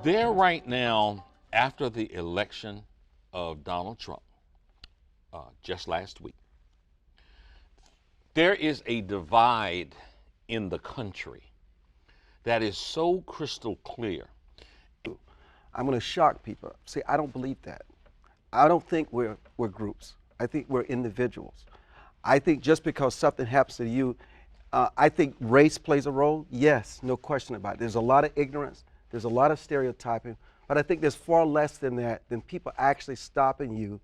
There right now, after the election of Donald Trump, just last week, there is a divide in the country that is so crystal clear. I'm going to shock people. See, I don't believe that. I don't think we're groups. I think we're individuals. I think just because something happens to you, I think race plays a role. Yes, no question about it. There's a lot of ignorance. There's a lot of stereotyping. But I think there's far less than that, than people actually stopping you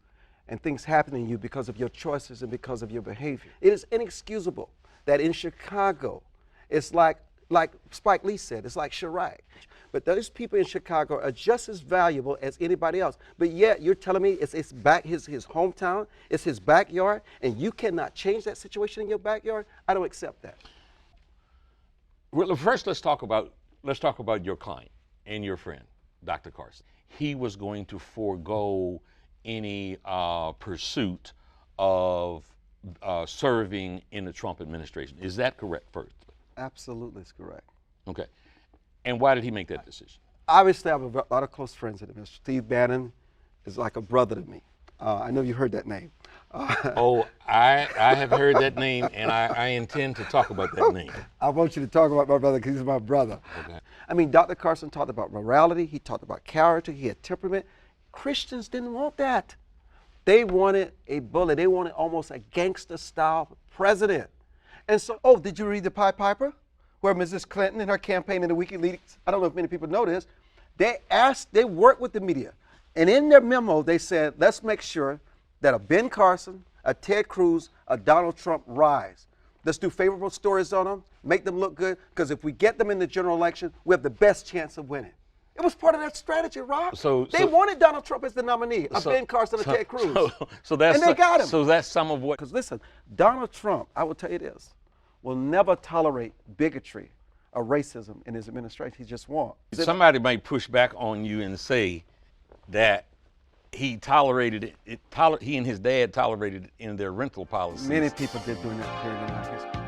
and things happening to you because of your choices and because of your behavior. It is inexcusable that in Chicago, it's like Spike Lee said, it's like Chirac. But those people in Chicago are just as valuable as anybody else. But yet you're telling me it's his hometown, it's his backyard, and you cannot change that situation in your backyard? I don't accept that. Well, first let's talk about your client and your friend, Dr. Carson. He was going to forego any pursuit of serving in the Trump administration. Is that correct, first? Absolutely, it's correct. Okay. And why did he make that decision? Obviously, I have a lot of close friends in it. Mr. Steve Bannon is like a brother to me. I know you heard that name. Oh, I have heard that name, and I intend to talk about that name. I want you to talk about my brother because he's my brother. Okay. I mean, Dr. Carson talked about morality. He talked about character. He had temperament. Christians didn't want that. They wanted a bully. They wanted almost a gangster-style president. And so, oh, did you read the Pied Piper? Where Mrs. Clinton in her campaign in the WikiLeaks, I don't know if many people know this, they worked with the media. And in their memo, they said, let's make sure that a Ben Carson, a Ted Cruz, a Donald Trump rise. Let's do favorable stories on them, make them look good, because if we get them in the general election, we have the best chance of winning. It was part of that strategy, Rob. They wanted Donald Trump as the nominee, Ben Carson, and Ted Cruz. And they got him. So that's some of what. Because listen, Donald Trump, I will tell you this, will never tolerate bigotry or racism in his administration. He just won't. Somebody might push back on you and say that he tolerated it. He and his dad tolerated it in their rental policies. Many people did during that period in our history.